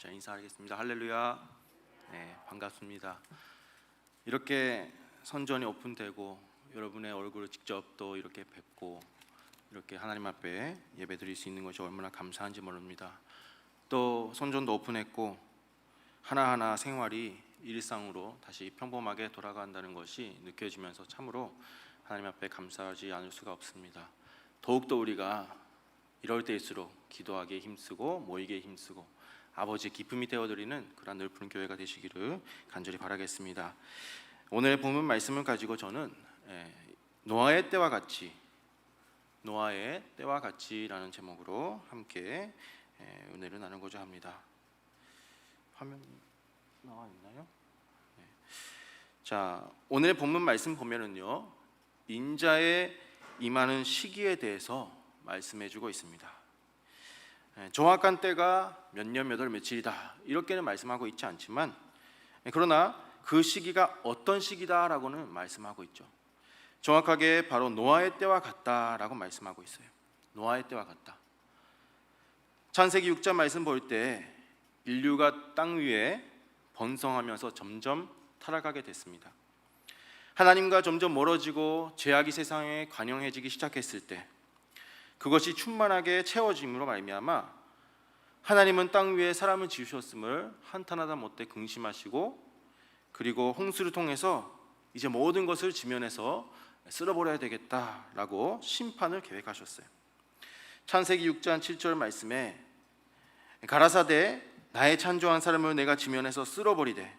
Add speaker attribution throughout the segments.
Speaker 1: 자, 인사하겠습니다. 할렐루야. 네, 반갑습니다. 이렇게 선전이 오픈되고 여러분의 얼굴을 직접 또 이렇게 뵙고 이렇게 하나님 앞에 예배드릴 수 있는 것이 얼마나 감사한지 모릅니다. 또 선전도 오픈했고 하나하나 생활이 일상으로 다시 평범하게 돌아간다는 것이 느껴지면서 참으로 하나님 앞에 감사하지 않을 수가 없습니다. 더욱더 우리가 이럴 때일수록 기도하기에 힘쓰고 모이기에 힘쓰고 아버지의 기쁨이 되어드리는 그런 늘푸른 교회가 되시기를 간절히 바라겠습니다. 오늘 본문 말씀을 가지고 저는 노아의 때와 같이라는 제목으로 함께 은혜를 나누고자 합니다. 화면 나와 있나요? 네. 자, 오늘 본문 말씀 보면은요, 인자의 임하는 시기에 대해서 말씀해주고 있습니다. 정확한 때가 몇 년 몇 월 며칠이다 이렇게는 말씀하고 있지 않지만, 그러나 그 시기가 어떤 시기다라고는 말씀하고 있죠. 정확하게 바로 노아의 때와 같다라고 말씀하고 있어요. 노아의 때와 같다. 창세기 6장 말씀 볼 때 인류가 땅 위에 번성하면서 점점 타락하게 됐습니다. 하나님과 점점 멀어지고 죄악이 세상에 관영해지기 시작했을 때 그것이 충만하게 채워짐으로 말미암아 하나님은 땅 위에 사람을 지으셨음을 한탄하다 못해 근심하시고, 그리고 홍수를 통해서 이제 모든 것을 지면에서 쓸어버려야 되겠다라고 심판을 계획하셨어요. 창세기 6장 7절 말씀에 가라사대 나의 찬조한 사람을 내가 지면에서 쓸어버리되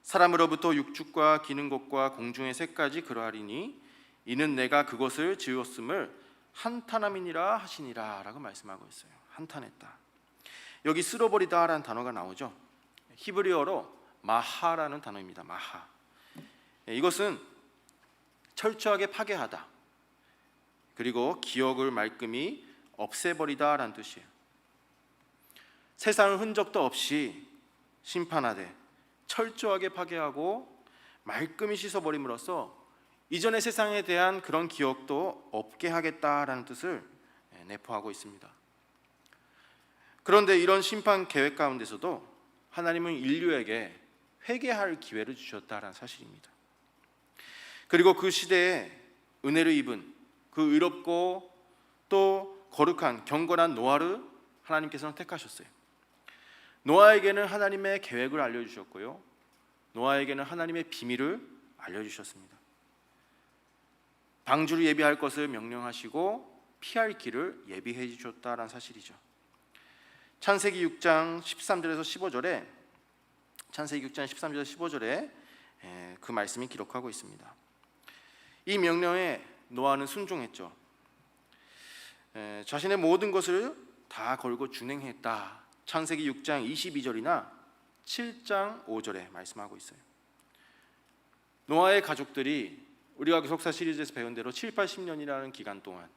Speaker 1: 사람으로부터 육축과 기는 것과 공중의 새까지 그러하리니 이는 내가 그것을 지었음을 한탄함이니라 하시니라 라고 말씀하고 있어요. 한탄했다. 여기 쓸어버리다 라는 단어가 나오죠. 히브리어로 마하라는 단어입니다. 마하. 이것은 철저하게 파괴하다, 그리고 기억을 말끔히 없애버리다 라는 뜻이에요. 세상을 흔적도 없이 심판하되 철저하게 파괴하고 말끔히 씻어버림으로써 이전의 세상에 대한 그런 기억도 없게 하겠다라는 뜻을 내포하고 있습니다. 그런데 이런 심판 계획 가운데서도 하나님은 인류에게 회개할 기회를 주셨다라는 사실입니다. 그리고 그 시대에 은혜를 입은 그 의롭고 또 거룩한 경건한 노아를 하나님께서는 택하셨어요. 노아에게는 하나님의 계획을 알려주셨고요, 노아에게는 하나님의 비밀을 알려주셨습니다. 방주를 예비할 것을 명령하시고 피할 길을 예비해 주셨다라는 사실이죠. 창세기 6장 13절에서 15절에 그 말씀이 기록하고 있습니다. 이 명령에 노아는 순종했죠. 자신의 모든 것을 다 걸고 준행했다. 창세기 6장 22절이나 7장 5절에 말씀하고 있어요. 노아의 가족들이 우리가 속사 시리즈에서 배운 대로 7, 80년이라는 기간 동안,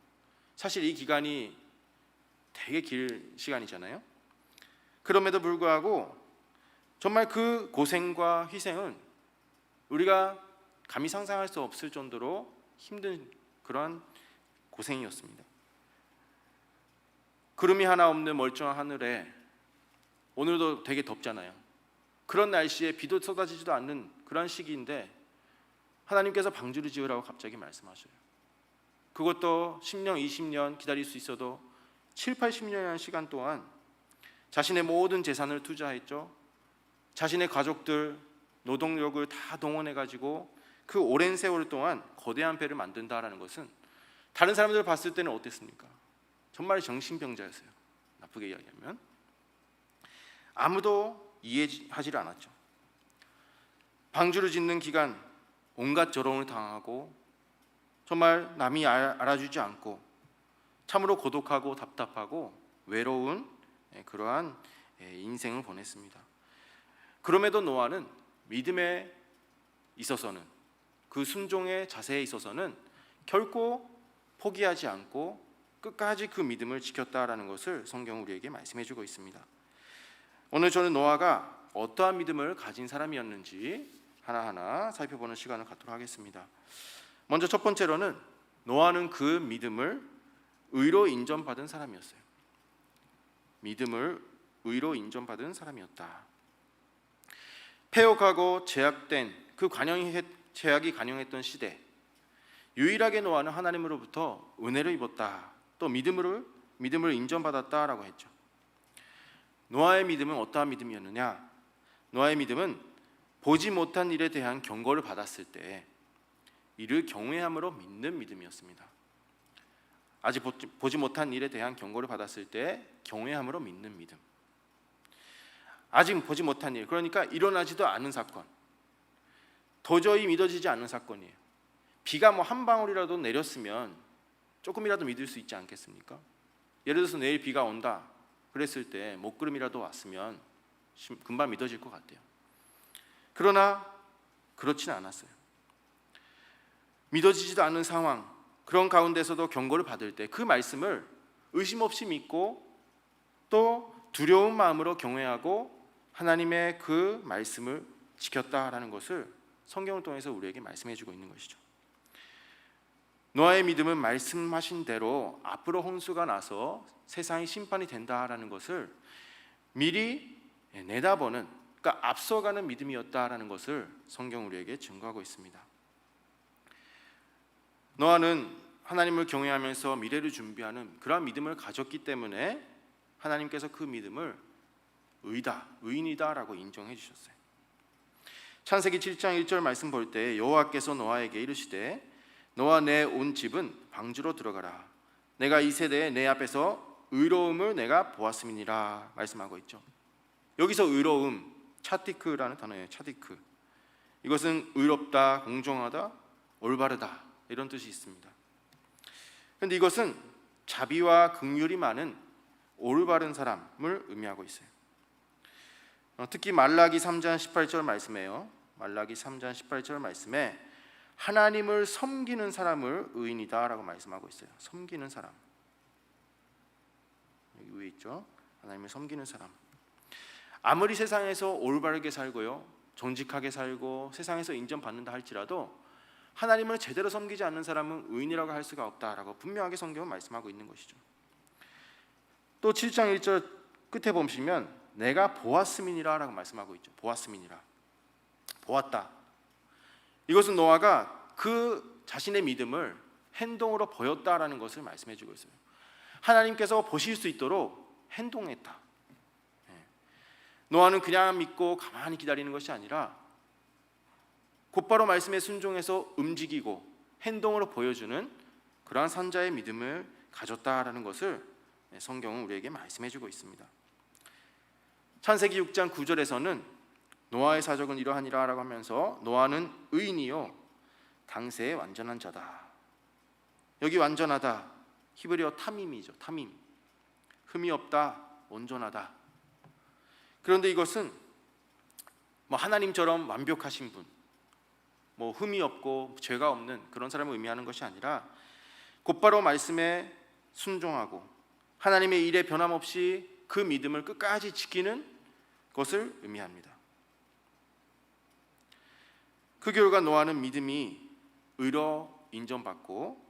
Speaker 1: 사실 이 기간이 되게 길 시간이잖아요. 그럼에도 불구하고 정말 그 고생과 희생은 우리가 감히 상상할 수 없을 정도로 힘든 그러한 고생이었습니다. 구름이 하나 없는 멀쩡한 하늘에 오늘도 되게 덥잖아요. 그런 날씨에 비도 쏟아지지도 않는 그런 시기인데 하나님께서 방주를 지으라고 갑자기 말씀하셔요. 그것도 10년, 20년 기다릴 수 있어도 7, 80년이라는 시간 동안 자신의 모든 재산을 투자했죠. 자신의 가족들, 노동력을 다 동원해가지고 그 오랜 세월 동안 거대한 배를 만든다라는 것은 다른 사람들 봤을 때는 어땠습니까? 정말 정신병자였어요. 나쁘게 이야기하면 아무도 이해하지 않았죠. 방주를 짓는 기간 온갖 조롱을 당하고 정말 남이 알아주지 않고 참으로 고독하고 답답하고 외로운 그러한 인생을 보냈습니다. 그럼에도 노아는 믿음에 있어서는, 그 순종의 자세에 있어서는 결코 포기하지 않고 끝까지 그 믿음을 지켰다라는 것을 성경은 우리에게 말씀해주고 있습니다. 오늘 저는 노아가 어떠한 믿음을 가진 사람이었는지 하나하나 살펴보는 시간을 갖도록 하겠습니다. 먼저 첫 번째로는 노아는 그 믿음을 의로 인정받은 사람이었어요. 믿음을 의로 인정받은 사람이었다. 폐역하고 제약된 그 제약이 관영했던 시대, 유일하게 노아는 하나님으로부터 은혜를 입었다, 또 믿음을 인정받았다라고 했죠. 노아의 믿음은 어떠한 믿음이었느냐? 노아의 믿음은 보지 못한 일에 대한 경고를 받았을 때 이를 경외함으로 믿는 믿음이었습니다. 아직 보지 못한 일에 대한 경고를 받았을 때 경외함으로 믿는 믿음. 아직 보지 못한 일, 그러니까 일어나지도 않은 사건, 도저히 믿어지지 않는 사건이에요. 비가 한 방울이라도 내렸으면 조금이라도 믿을 수 있지 않겠습니까? 예를 들어서 내일 비가 온다 그랬을 때 먹구름이라도 왔으면 금방 믿어질 것 같아요. 그러나 그렇지는 않았어요. 믿어지지도 않는 상황, 그런 가운데서도 경고를 받을 때 그 말씀을 의심 없이 믿고 또 두려운 마음으로 경외하고 하나님의 그 말씀을 지켰다라는 것을 성경을 통해서 우리에게 말씀해 주고 있는 것이죠. 노아의 믿음은 말씀하신 대로 앞으로 홍수가 나서 세상이 심판이 된다라는 것을 미리 내다보는, 그러니까 앞서가는 믿음이었다라는 것을 성경 우리에게 증거하고 있습니다. 노아는 하나님을 경외하면서 미래를 준비하는 그러한 믿음을 가졌기 때문에 하나님께서 그 믿음을 의인이다라고 인정해 주셨어요. 창세기 7장 1절 말씀 볼 때 여호와께서 노아에게 이르시되 너와 내 온 집은 방주로 들어가라. 내가 이 세대에 내 앞에서 의로움을 내가 보았음이니라 말씀하고 있죠. 여기서 의로움, 차티크라는 단어예요. 차티크. 이것은 의롭다, 공정하다, 올바르다 이런 뜻이 있습니다. 그런데 이것은 자비와 긍휼이 많은 올바른 사람을 의미하고 있어요. 특히 말라기 3장 18절 말씀에요. 말라기 3장 18절 말씀에 하나님을 섬기는 사람을 의인이다라고 말씀하고 있어요. 섬기는 사람. 여기 위에 있죠. 하나님을 섬기는 사람. 아무리 세상에서 올바르게 살고요, 정직하게 살고 세상에서 인정받는다 할지라도 하나님을 제대로 섬기지 않는 사람은 의인이라고 할 수가 없다라고 분명하게 성경은 말씀하고 있는 것이죠. 또 7장 1절 끝에 보시면 내가 보았음이니라라고 말씀하고 있죠. 보았음이니라. 보았다. 이것은 노아가 그 자신의 믿음을 행동으로 보였다라는 것을 말씀해 주고 있어요. 하나님께서 보실 수 있도록 행동했다. 노아는 그냥 믿고 가만히 기다리는 것이 아니라 곧바로 말씀에 순종해서 움직이고 행동으로 보여주는 그러한 선자의 믿음을 가졌다라는 것을 성경은 우리에게 말씀해 주고 있습니다. 창세기 6장 9절에서는 노아의 사적은 이러하니라 라고 하면서 노아는 의인이요 당세의 완전한 자다. 여기 완전하다, 히브리어 타밈이죠. 타밈. 흠이 없다, 온전하다. 그런데 이것은 하나님처럼 완벽하신 분, 흠이 없고 죄가 없는 그런 사람을 의미하는 것이 아니라 곧바로 말씀에 순종하고 하나님의 일에 변함없이 그 믿음을 끝까지 지키는 것을 의미합니다. 그 결과 노아는 믿음이 의로 인정받고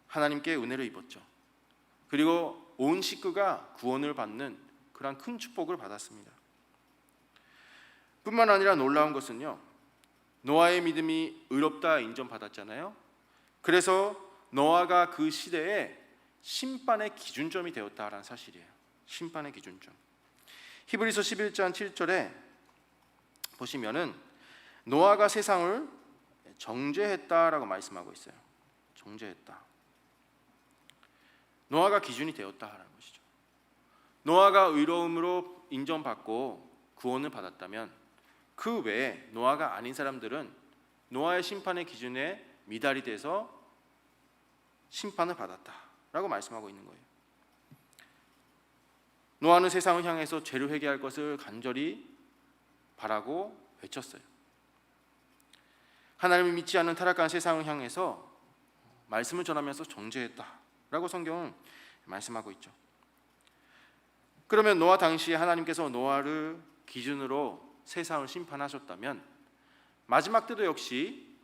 Speaker 1: 하나님께 은혜를 입었죠. 그리고 온 식구가 구원을 받는 그런 큰 축복을 받았습니다. 뿐만 아니라 놀라운 것은요, 노아의 믿음이 의롭다 인정받았잖아요. 그래서 노아가 그 시대에 심판의 기준점이 되었다라는 사실이에요. 심판의 기준점. 히브리서 11장 7절에 보시면은 노아가 세상을 정죄했다라고 말씀하고 있어요. 정죄했다. 노아가 기준이 되었다라는 것이죠. 노아가 의로움으로 인정받고 구원을 받았다면 그 외에 노아가 아닌 사람들은 노아의 심판의 기준에 미달이 돼서 심판을 받았다라고 말씀하고 있는 거예요. 노아는 세상을 향해서 죄를 회개할 것을 간절히 바라고 외쳤어요. 하나님을 믿지 않는 타락한 세상을 향해서 말씀을 전하면서 정죄했다라고 성경은 말씀하고 있죠. 그러면 노아 당시에 하나님께서 노아를 기준으로 세상을 심판하셨다면 마지막 때도 역시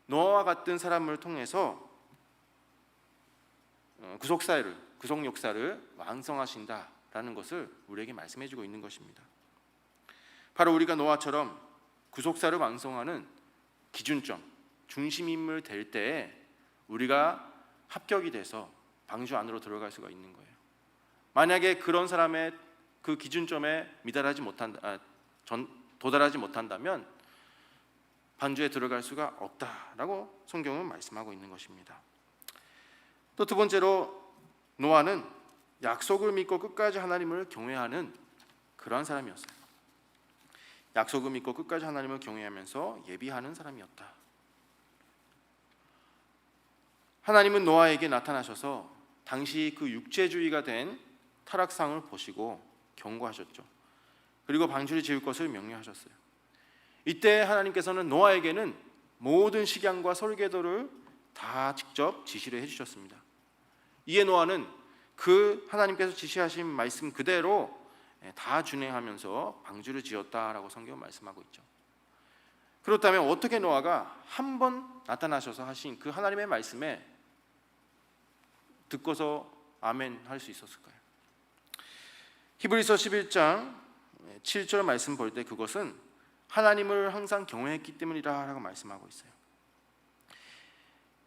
Speaker 1: 노아와 같은 사람을 통해서 구속 역사를 완성하신다 있다라는 것을 우리에게 말씀해 주고 있는 것입니다. 바로 우리가 노아처럼 구속사를 완성하는 기준점, 중심인물 될 때에 우리가 합격이 돼서 방주 안으로 들어갈 수가 있는 거예요. 만약에 그런 사람의 그 기준점에 도달하지 못한다면 방주에 들어갈 수가 없다라고 성경은 말씀하고 있는 것입니다. 또 두 번째로 노아는 약속을 믿고 끝까지 하나님을 경외하는 그러한 사람이었어요. 약속을 믿고 끝까지 하나님을 경외하면서 예비하는 사람이었다. 하나님은 노아에게 나타나셔서 당시 그 육체주의가 된 타락상을 보시고 경고하셨죠. 그리고 방주를 지을 것을 명령하셨어요. 이때 하나님께서는 노아에게는 모든 식양과 설계도를 다 직접 지시를 해주셨습니다. 이에 노아는 그 하나님께서 지시하신 말씀 그대로 다 준행하면서 방주를 지었다라고 성경은 말씀하고 있죠. 그렇다면 어떻게 노아가 한 번 나타나셔서 하신 그 하나님의 말씀에 듣고서 아멘 할 수 있었을까요? 히브리서 11장 7절 말씀 볼 때 그것은 하나님을 항상 경외했기 때문이라 라고 말씀하고 있어요.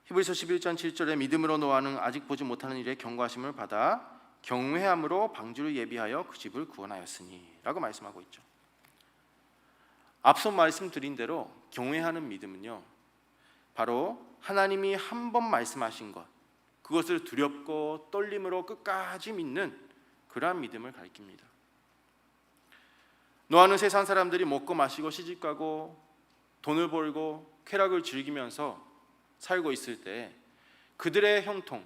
Speaker 1: 히브리서 11장 7절에 믿음으로 노아는 아직 보지 못하는 일에 경고하심을 받아 경외함으로 방주를 예비하여 그 집을 구원하였으니 라고 말씀하고 있죠. 앞서 말씀드린 대로 경외하는 믿음은요, 바로 하나님이 한 번 말씀하신 것, 그것을 두렵고 떨림으로 끝까지 믿는 그러한 믿음을 가리킵니다. 노아는 세상 사람들이 먹고 마시고 시집가고 돈을 벌고 쾌락을 즐기면서 살고 있을 때 그들의 형통,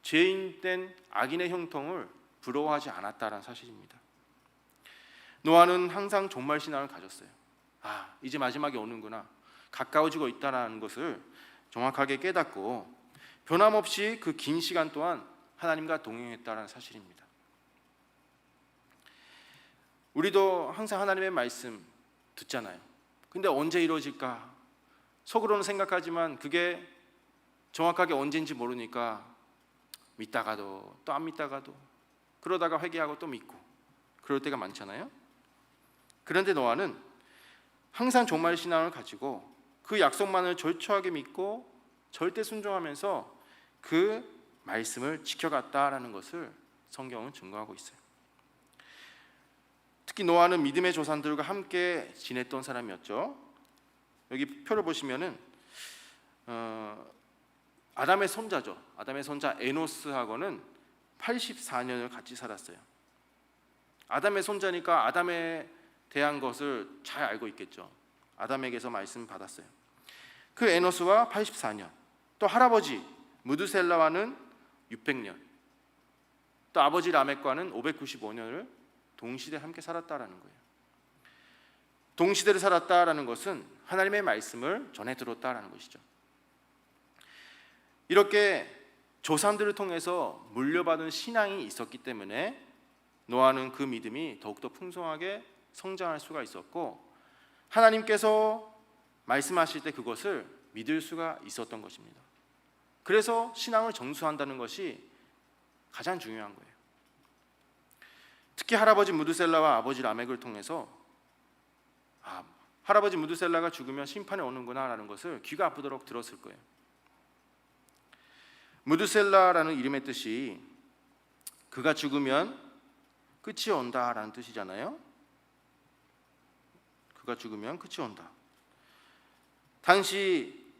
Speaker 1: 죄인된 악인의 형통을 부러워하지 않았다는 사실입니다. 노아는 항상 종말신앙을 가졌어요. 이제 마지막이 오는구나, 가까워지고 있다는 것을 정확하게 깨닫고 변함없이 그 긴 시간 동안 하나님과 동행했다는 사실입니다. 우리도 항상 하나님의 말씀 듣잖아요. 근데 언제 이루어질까? 속으로는 생각하지만 그게 정확하게 언제인지 모르니까 믿다가도 또 안 믿다가도, 그러다가 회개하고 또 믿고 그럴 때가 많잖아요. 그런데 노아는 항상 종말 신앙을 가지고 그 약속만을 절초하게 믿고 절대 순종하면서 그 말씀을 지켜갔다라는 것을 성경은 증거하고 있어요. 특히 노아는 믿음의 조상들과 함께 지냈던 사람이었죠. 여기 표를 보시면은 아담의 손자죠. 아담의 손자 에노스하고는 84년을 같이 살았어요. 아담의 손자니까 아담에 대한 것을 잘 알고 있겠죠. 아담에게서 말씀 받았어요. 그 에노스와 84년, 또 할아버지 무드셀라와는 600년, 또 아버지 라멕과는 595년을 동시대에 함께 살았다라는 거예요. 동시대를 살았다라는 것은 하나님의 말씀을 전해 들었다라는 것이죠. 이렇게 조상들을 통해서 물려받은 신앙이 있었기 때문에 노아는 그 믿음이 더욱더 풍성하게 성장할 수가 있었고, 하나님께서 말씀하실 때 그것을 믿을 수가 있었던 것입니다. 그래서 신앙을 정수한다는 것이 가장 중요한 거예요. 특히 할아버지 무드셀라와 아버지 라멕을 통해서 할아버지 무드셀라가 죽으면 심판이 오는구나 라는 것을 귀가 아프도록 들었을 거예요. 무드셀라라는 이름의 뜻이 그가 죽으면 끝이 온다라는 뜻이잖아요. 그가 죽으면 끝이 온다. 당시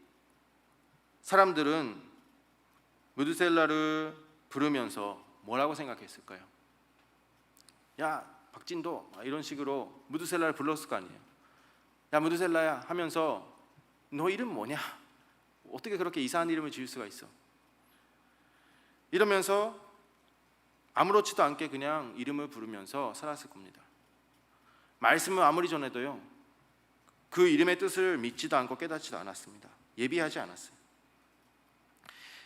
Speaker 1: 사람들은 무드셀라를 부르면서 뭐라고 생각했을까요? 야 박진도, 이런 식으로 무드셀라를 불렀을 거 아니에요. 야 무드셀라야 하면서 너 이름 뭐냐? 어떻게 그렇게 이상한 이름을 지을 수가 있어? 이러면서 아무렇지도 않게 그냥 이름을 부르면서 살았을 겁니다. 말씀을 아무리 전해도요, 그 이름의 뜻을 믿지도 않고 깨닫지도 않았습니다. 예비하지 않았어요.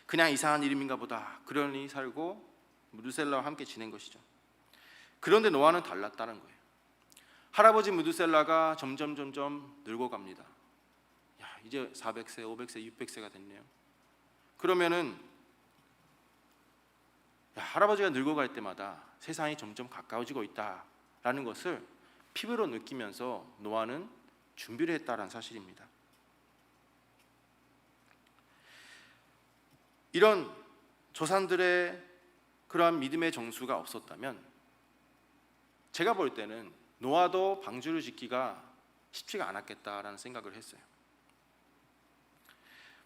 Speaker 1: 그냥 이상한 이름인가 보다 그러니 살고 무드셀라와 함께 지낸 것이죠. 그런데 노아는 달랐다는 거예요. 할아버지 무드셀라가 점점 늙어갑니다. 이제 400세, 500세, 600세가 됐네요. 그러면은 할아버지가 늙어갈 때마다 세상이 점점 가까워지고 있다라는 것을 피부로 느끼면서 노아는 준비를 했다라는 사실입니다. 이런 조상들의 그러한 믿음의 정수가 없었다면 제가 볼 때는 노아도 방주를 짓기가 쉽지가 않았겠다라는 생각을 했어요.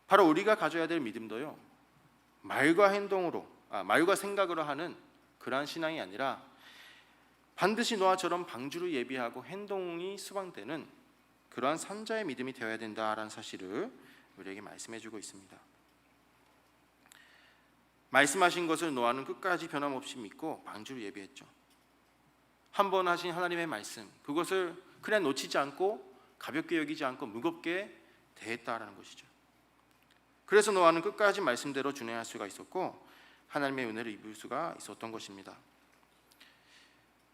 Speaker 1: 바로 우리가 가져야 될 믿음도요, 말과 생각으로 하는 그러한 신앙이 아니라 반드시 노아처럼 방주를 예비하고 행동이 수반되는 그러한 선자의 믿음이 되어야 된다라는 사실을 우리에게 말씀해주고 있습니다. 말씀하신 것을 노아는 끝까지 변함없이 믿고 방주를 예비했죠. 한 번 하신 하나님의 말씀, 그것을 그냥 놓치지 않고 가볍게 여기지 않고 무겁게 대했다라는 것이죠. 그래서 노아는 끝까지 말씀대로 준행할 수가 있었고 하나님의 은혜를 입을 수가 있었던 것입니다.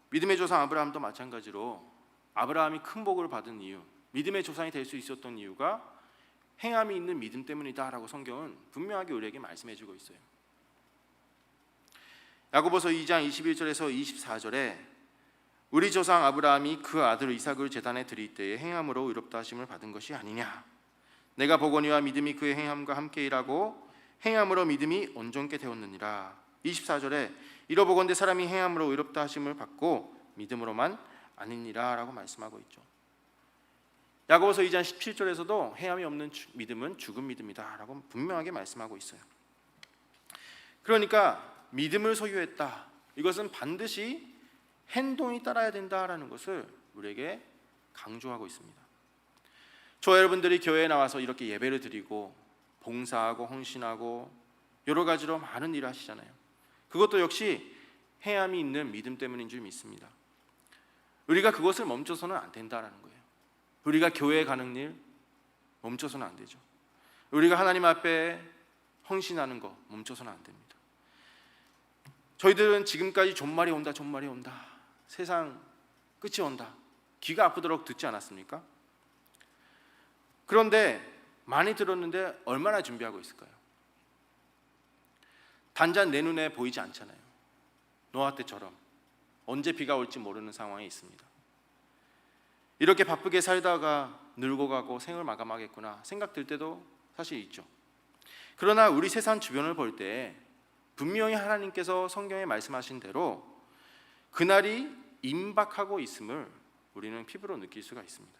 Speaker 1: 믿음의 조상 아브라함도 마찬가지로 아브라함이 큰 복을 받은 이유, 믿음의 조상이 될 수 있었던 이유가 행함이 있는 믿음 때문이다라고 성경은 분명하게 우리에게 말씀해주고 있어요. 야고보서 2장 21절에서 24절에 우리 조상 아브라함이 그 아들 이삭을 제단에 드릴 때에 행함으로 의롭다 하심을 받은 것이 아니냐, 내가 보거니와 믿음이 그의 행함과 함께 일하고 행함으로 믿음이 온전케 되었느니라. 24절에 이러보건대 사람이 행함으로 의롭다 하심을 받고 믿음으로만 아니니라 라고 말씀하고 있죠. 야고보서 2장 17절에서도 행함이 없는 믿음은 죽은 믿음이다 라고 분명하게 말씀하고 있어요. 그러니까 믿음을 소유했다, 이것은 반드시 행동이 따라야 된다라는 것을 우리에게 강조하고 있습니다. 저와 여러분들이 교회에 나와서 이렇게 예배를 드리고 봉사하고 헌신하고 여러 가지로 많은 일을 하시잖아요. 그것도 역시 행함이 있는 믿음 때문인 줄 믿습니다. 우리가 그것을 멈춰서는 안 된다라는 거예요. 우리가 교회에 가는 일 멈춰서는 안 되죠. 우리가 하나님 앞에 헌신하는 거 멈춰서는 안 됩니다. 저희들은 지금까지 종말이 온다, 종말이 온다, 세상 끝이 온다, 귀가 아프도록 듣지 않았습니까? 그런데 많이 들었는데 얼마나 준비하고 있을까요? 단전 내 눈에 보이지 않잖아요. 노아 때처럼 언제 비가 올지 모르는 상황에 있습니다. 이렇게 바쁘게 살다가 늙어가고 생을 마감하겠구나 생각들 때도 사실 있죠. 그러나 우리 세상 주변을 볼 때 분명히 하나님께서 성경에 말씀하신 대로 그날이 임박하고 있음을 우리는 피부로 느낄 수가 있습니다.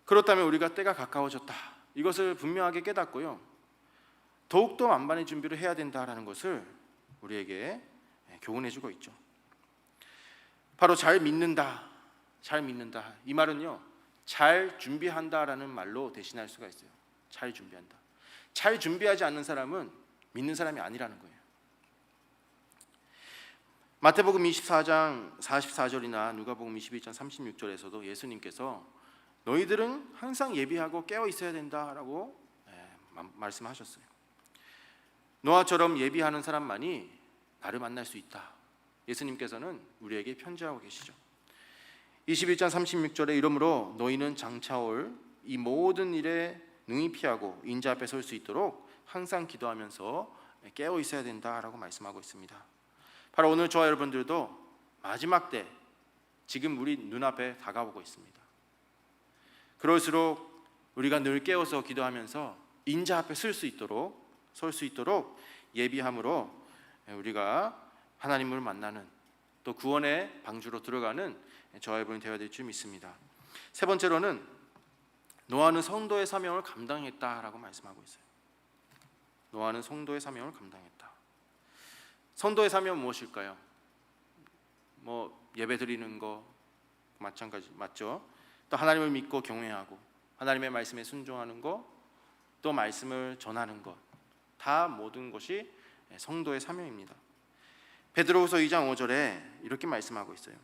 Speaker 1: 그렇다면 우리가 때가 가까워졌다, 이것을 분명하게 깨닫고요, 더욱더 만반의 준비를 해야 된다라는 것을 우리에게 교훈해주고 있죠. 바로 잘 믿는다, 잘 믿는다, 이 말은요, 잘 준비한다라는 말로 대신할 수가 있어요. 잘 준비한다. 잘 준비하지 않는 사람은 믿는 사람이 아니라는 거예요. 마태복음 24장 44절이나 누가복음 22장 36절에서도 예수님께서 너희들은 항상 예비하고 깨어 있어야 된다라고 말씀하셨어요. 노아처럼 예비하는 사람만이 나를 만날 수 있다, 예수님께서는 우리에게 편지하고 계시죠. 21장 36절에 이러므로 너희는 장차올 이 모든 일에 능히 피하고 인자 앞에 설 수 있도록 항상 기도하면서 깨어 있어야 된다라고 말씀하고 있습니다. 바로 오늘 저와 여러분들도 마지막 때 지금 우리 눈앞에 다가오고 있습니다. 그럴수록 우리가 늘 깨어서 기도하면서 인자 앞에 설 수 있도록 예비함으로 우리가 하나님을 만나는, 또 구원의 방주로 들어가는 저와 여러분이 되어야 될 줄 믿습니다. 세 번째로는 노아는 성도의 사명을 감당했다라고 말씀하고 있어요. 노아는 성도의 사명을 감당했다. 성도의 사명은 무엇일까요? 예배 드리는 거 마찬가지 맞죠? 또 하나님을 믿고 경외하고 하나님의 말씀에 순종하는 거, 또 말씀을 전하는 것, 다 모든 것이 성도의 사명입니다. 베드로후서 2장 5절에 이렇게 말씀하고 있어요.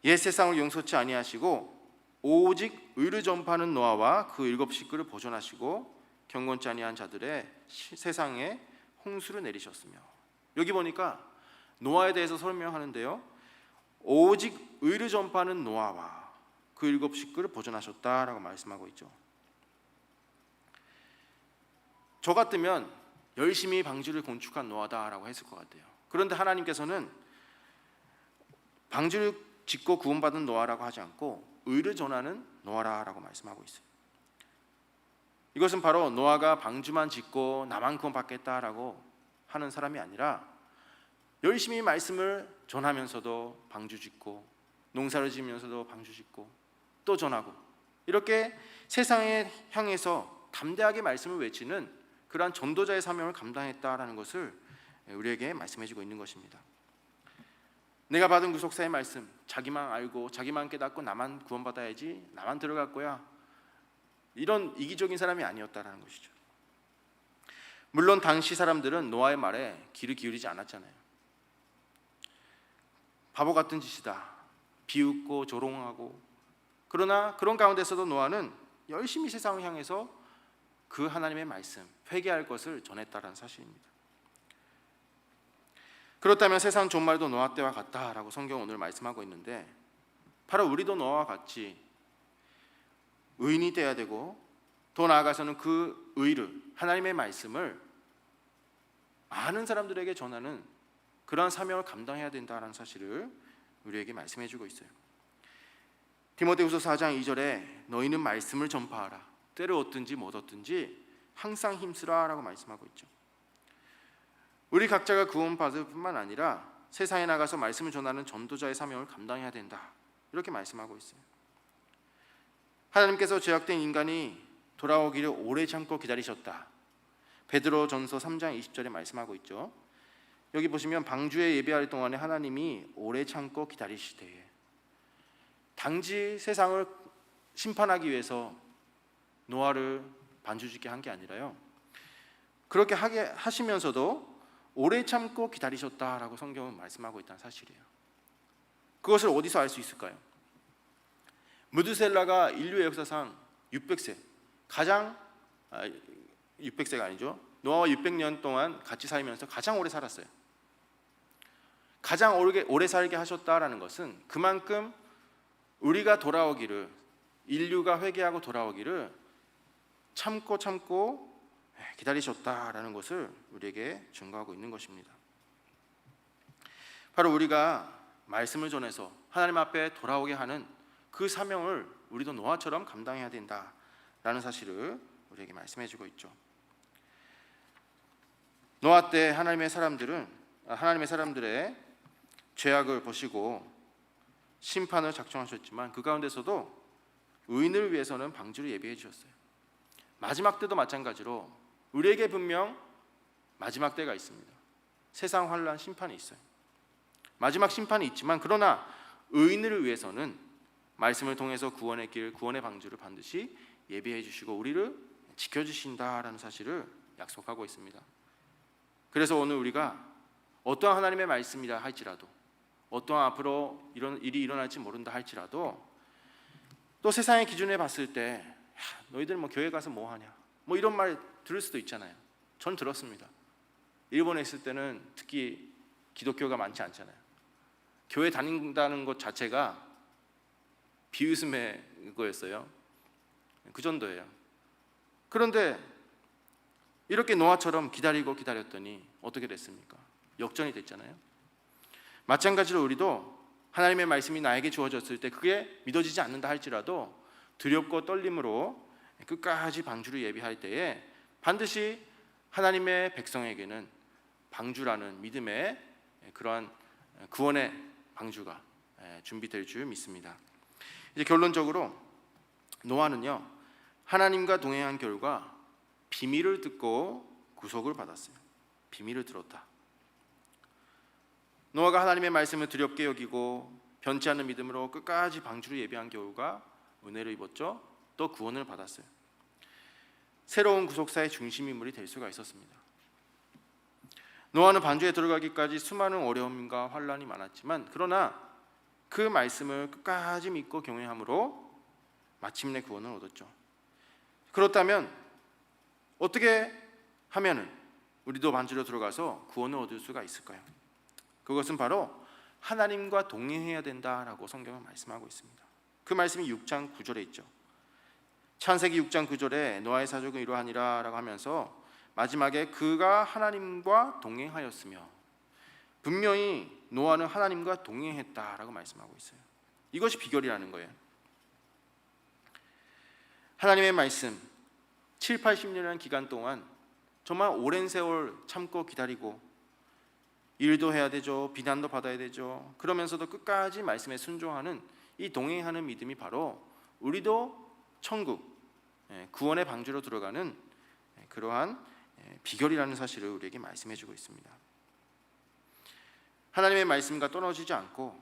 Speaker 1: 옛 세상을 용서치 아니하시고 오직 의를 전파하는 노아와 그 일곱 식구를 보존하시고 경건치 아니한 자들의 세상에 홍수를 내리셨으며. 여기 보니까 노아에 대해서 설명하는데요, 오직 의를 전파하는 노아와 그 일곱 식구를 보존하셨다라고 말씀하고 있죠. 저 같으면 열심히 방주를 건축한 노아다라고 했을 것 같아요. 그런데 하나님께서는 방주를 짓고 구원받은 노아라고 하지 않고 의를 전하는 노아라고 말씀하고 있어요. 이것은 바로 노아가 방주만 짓고 나만 구원받겠다라고 하는 사람이 아니라 열심히 말씀을 전하면서도 방주 짓고 농사를 지으면서도 방주 짓고 또 전하고 이렇게 세상에 향해서 담대하게 말씀을 외치는 그러한 전도자의 사명을 감당했다라는 것을 우리에게 말씀해 주고 있는 것입니다. 내가 받은 구속사의 말씀, 자기만 알고 자기만 깨닫고 나만 구원받아야지, 나만 들어갈 거야, 이런 이기적인 사람이 아니었다라는 것이죠. 물론 당시 사람들은 노아의 말에 귀를 기울이지 않았잖아요. 바보 같은 짓이다, 비웃고 조롱하고. 그러나 그런 가운데서도 노아는 열심히 세상을 향해서 그 하나님의 말씀, 회개할 것을 전했다라는 사실입니다. 그렇다면 세상 종말도 노아 때와 같다라고 성경은 오늘 말씀하고 있는데, 바로 우리도 노아와 같이 의인이 되어야 되고, 더 나아가서는 그 의를, 하나님의 말씀을 많은 사람들에게 전하는 그러한 사명을 감당해야 된다는 사실을 우리에게 말씀해 주고 있어요. 디모데후서 4장 2절에 너희는 말씀을 전파하라, 때를 얻든지 못 얻든지 항상 힘쓰라 라고 말씀하고 있죠. 우리 각자가 구원받을 뿐만 아니라 세상에 나가서 말씀을 전하는 전도자의 사명을 감당해야 된다, 이렇게 말씀하고 있어요. 하나님께서 죄악된 인간이 돌아오기를 오래 참고 기다리셨다, 베드로전서 3장 20절에 말씀하고 있죠. 여기 보시면 방주에 예배할 동안에 하나님이 오래 참고 기다리시되, 단지 세상을 심판하기 위해서 노아를 방주짓게 한 게 아니라요, 그렇게 하게 하시면서도 오래 참고 기다리셨다라고 성경은 말씀하고 있다는 사실이에요. 그것을 어디서 알 수 있을까요? 무드셀라가 인류의 역사상 600세, 가장 600세가 아니죠, 노아와 600년 동안 같이 살면서 가장 오래 살았어요. 가장 오래 살게 하셨다라는 것은 그만큼 우리가 돌아오기를, 인류가 회개하고 돌아오기를 참고 기다리셨다라는 것을 우리에게 증거하고 있는 것입니다. 바로 우리가 말씀을 전해서 하나님 앞에 돌아오게 하는 그 사명을 우리도 노아처럼 감당해야 된다라는 사실을 우리에게 말씀해 주고 있죠. 노아 때 하나님의 사람들의 죄악을 보시고 심판을 작정하셨지만 그 가운데서도 의인을 위해서는 방주를 예비해 주셨어요. 마지막 때도 마찬가지로 우리에게 분명 마지막 때가 있습니다. 세상 환란, 심판이 있어요. 마지막 심판이 있지만, 그러나 의인을 위해서는 말씀을 통해서 구원의 길, 구원의 방주를 반드시 예비해 주시고 우리를 지켜주신다라는 사실을 약속하고 있습니다. 그래서 오늘 우리가 어떠한 하나님의 말씀이라 할지라도, 어떠한 앞으로 이런 일이 일어날지 모른다 할지라도, 또 세상의 기준에 봤을 때 너희들 교회 가서 뭐 하냐, 이런 말 들을 수도 있잖아요. 전 들었습니다. 일본에 있을 때는 특히 기독교가 많지 않잖아요. 교회 다닌다는 것 자체가 비웃음의 거였어요. 그 정도예요. 그런데 이렇게 노아처럼 기다렸더니 어떻게 됐습니까? 역전이 됐잖아요. 마찬가지로 우리도 하나님의 말씀이 나에게 주어졌을 때 그게 믿어지지 않는다 할지라도 두렵고 떨림으로 끝까지 방주를 예비할 때에 반드시 하나님의 백성에게는 방주라는 믿음의 그러한 구원의 방주가 준비될 줄 믿습니다. 이제 결론적으로 노아는요, 하나님과 동행한 결과 비밀을 듣고 구속을 받았어요. 비밀을 들었다. 노아가 하나님의 말씀을 두렵게 여기고 변치 않는 믿음으로 끝까지 방주를 예비한 결과 은혜를 입었죠. 또 구원을 받았어요. 새로운 구속사의 중심 인물이 될 수가 있었습니다. 노아는 방주에 들어가기까지 수많은 어려움과 환란이 많았지만, 그러나 그 말씀을 끝까지 믿고 경외함으로 마침내 구원을 얻었죠. 그렇다면 어떻게 하면은 우리도 방주로 들어가서 구원을 얻을 수가 있을까요? 그것은 바로 하나님과 동행해야 된다라고 성경은 말씀하고 있습니다. 그 말씀이 6장 9절에 있죠. 창세기 6장 9절에 노아의 사족은 이러하니라 라고 하면서 마지막에 그가 하나님과 동행하였으며, 분명히 노아는 하나님과 동행했다라고 말씀하고 있어요. 이것이 비결이라는 거예요. 하나님의 말씀 7, 80년이라는 기간 동안 정말 오랜 세월 참고 기다리고, 일도 해야 되죠, 비난도 받아야 되죠. 그러면서도 끝까지 말씀에 순종하는 이 동행하는 믿음이 바로 우리도 천국, 구원의 방주로 들어가는 그러한 비결이라는 사실을 우리에게 말씀해 주고 있습니다. 하나님의 말씀과 떨어지지 않고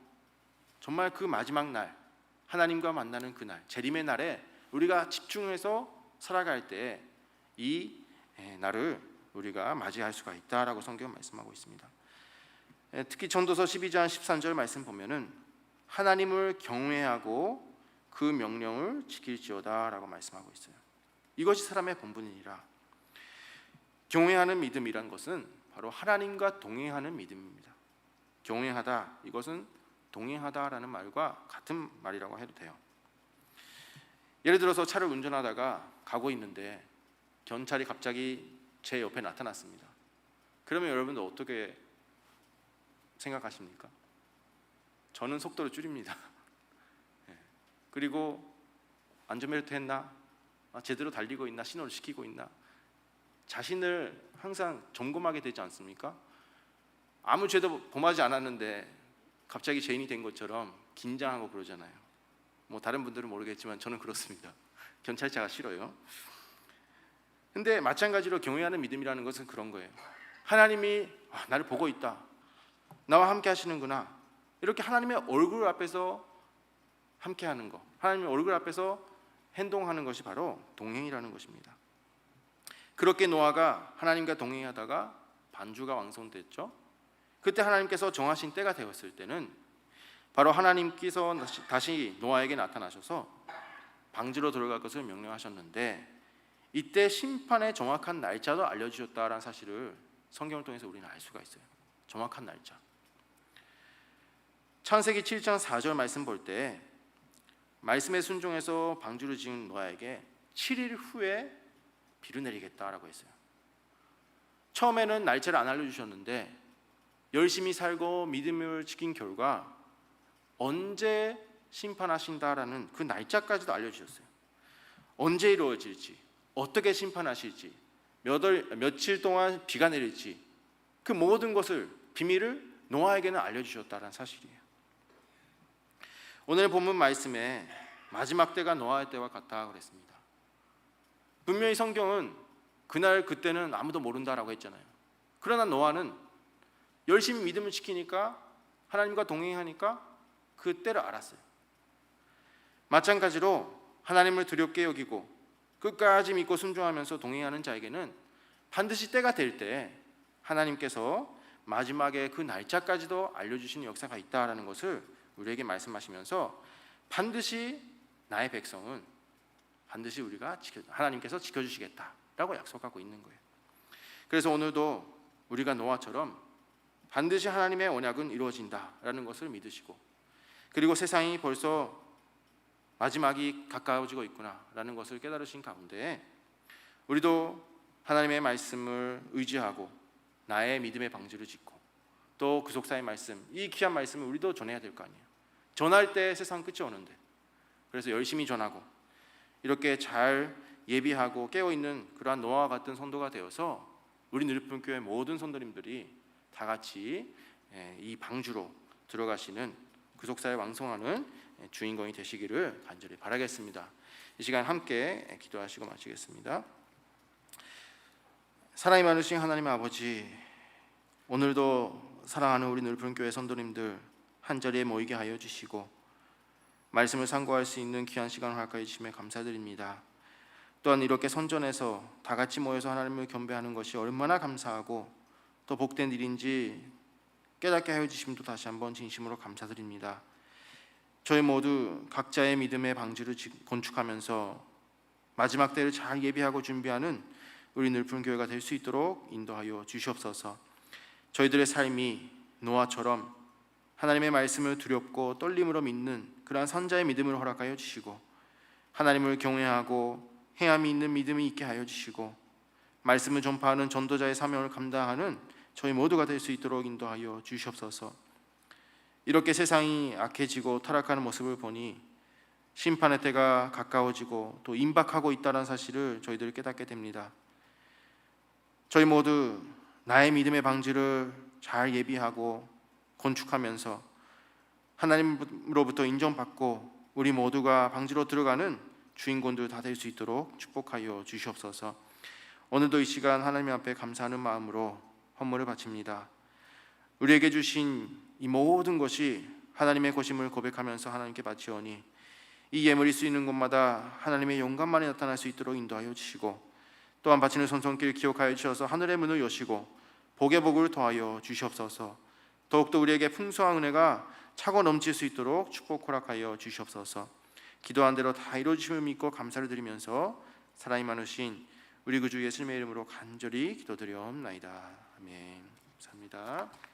Speaker 1: 정말 그 마지막 날, 하나님과 만나는 그날, 재림의 날에 우리가 집중해서 살아갈 때 이 날을 우리가 맞이할 수가 있다라고 성경은 말씀하고 있습니다. 특히 전도서 12장 13절 말씀 보면은 하나님을 경외하고 그 명령을 지킬지어다라고 말씀하고 있어요. 이것이 사람의 본분이니라. 경외하는 믿음이란 것은 바로 하나님과 동행하는 믿음입니다. 경외하다, 이것은 동행하다라는 말과 같은 말이라고 해도 돼요. 예를 들어서 차를 운전하다가 가고 있는데 경찰이 갑자기 제 옆에 나타났습니다. 그러면 여러분들 어떻게 생각하십니까? 저는 속도를 줄입니다. 그리고 안전벨트 했나? 제대로 달리고 있나? 신호를 시키고 있나? 자신을 항상 점검하게 되지 않습니까? 아무 죄도 범하지 않았는데 갑자기 죄인이 된 것처럼 긴장하고 그러잖아요. 뭐 다른 분들은 모르겠지만 저는 그렇습니다. 경찰차가 싫어요. 근데 마찬가지로 경외하는 믿음이라는 것은 그런 거예요. 하나님이 나를 보고 있다, 나와 함께 하시는구나, 이렇게 하나님의 얼굴 앞에서 함께 하는 것, 하나님의 얼굴 앞에서 행동하는 것이 바로 동행이라는 것입니다. 그렇게 노아가 하나님과 동행하다가 반주가 완성됐죠. 그때 하나님께서 정하신 때가 되었을 때는 바로 하나님께서 다시 노아에게 나타나셔서 방주로 들어갈 것을 명령하셨는데, 이때 심판의 정확한 날짜도 알려주셨다라는 사실을 성경을 통해서 우리는 알 수가 있어요. 정확한 날짜. 창세기 7장 4절 말씀 볼 때 말씀에 순종해서 방주를 지은 노아에게 7일 후에 비를 내리겠다라고 했어요. 처음에는 날짜를 안 알려주셨는데 열심히 살고 믿음을 지킨 결과 언제 심판하신다라는 그 날짜까지도 알려주셨어요. 언제 이루어질지, 어떻게 심판하실지, 며칠 동안 비가 내릴지, 그 모든 것을, 비밀을 노아에게는 알려주셨다는 사실이에요. 오늘 본문 말씀에 마지막 때가 노아의 때와 같다 그랬습니다. 분명히 성경은 그날 그때는 아무도 모른다라고 했잖아요. 그러나 노아는 열심히 믿음을 지키니까, 하나님과 동행하니까 그 때를 알았어요. 마찬가지로 하나님을 두렵게 여기고 끝까지 믿고 순종하면서 동행하는 자에게는 반드시 때가 될 때 하나님께서 마지막에 그 날짜까지도 알려주시는 역사가 있다라는 것을 우리에게 말씀하시면서 반드시 나의 백성은 반드시 하나님께서 지켜주시겠다라고 약속하고 있는 거예요. 그래서 오늘도 우리가 노아처럼 반드시 하나님의 언약은 이루어진다라는 것을 믿으시고, 그리고 세상이 벌써 마지막이 가까워지고 있구나라는 것을 깨달으신 가운데 우리도 하나님의 말씀을 의지하고 나의 믿음의 방주를 짓고, 또 구속사의 말씀, 이 귀한 말씀을 우리도 전해야 될 거 아니에요. 전할 때 세상 끝이 오는데, 그래서 열심히 전하고 이렇게 잘 예비하고 깨어있는 그러한 노아와 같은 성도가 되어서 우리 누리품교회 모든 성도님들이 다 같이 이 방주로 들어가시는, 구속사에 왕성하는 주인공이 되시기를 간절히 바라겠습니다. 이 시간 함께 기도하시고 마치겠습니다. 사랑이 많으신 하나님의 아버지, 오늘도 사랑하는 우리 누리품교회 성도님들 한자리에 모이게 하여 주시고 말씀을 상고할 수 있는 귀한 시간을 허락하여 주심에 감사드립니다. 또한 이렇게 선전해서 다 같이 모여서 하나님을 경배하는 것이 얼마나 감사하고 또 복된 일인지 깨닫게 하여 주심도 다시 한번 진심으로 감사드립니다. 저희 모두 각자의 믿음의 방주를 건축하면서 마지막 때를 잘 예비하고 준비하는 우리 늘품 교회가 될 수 있도록 인도하여 주시옵소서. 저희들의 삶이 노아처럼 하나님의 말씀을 두렵고 떨림으로 믿는 그러한 선자의 믿음을 허락하여 주시고, 하나님을 경외하고 행함이 있는 믿음이 있게 하여 주시고, 말씀을 전파하는 전도자의 사명을 감당하는 저희 모두가 될 수 있도록 인도하여 주시옵소서. 이렇게 세상이 악해지고 타락하는 모습을 보니 심판의 때가 가까워지고 또 임박하고 있다는 사실을 저희들 깨닫게 됩니다. 저희 모두 나의 믿음의 방지를 잘 예비하고 건축하면서 하나님으로부터 인정받고 우리 모두가 방지로 들어가는 주인공들 다 될 수 있도록 축복하여 주시옵소서. 오늘도 이 시간 하나님 앞에 감사하는 마음으로 헌물을 바칩니다. 우리에게 주신 이 모든 것이 하나님의 것임을 고백하면서 하나님께 바치오니 이 예물이 쓰이는 곳마다 하나님의 영광만이 나타날 수 있도록 인도하여 주시고 또한 바치는 손손길 기억하여 주셔서 하늘의 문을 여시고 복의 복을 더하여 주시옵소서. 더욱더 우리에게 풍성한 은혜가 차고 넘칠 수 있도록 축복 허락하여 주시옵소서. 기도한 대로 다 이루어지심을 믿고 감사를 드리면서 사랑이 많으신 우리 구주 예수님의 이름으로 간절히 기도드리옵나이다. 아멘. 감사합니다.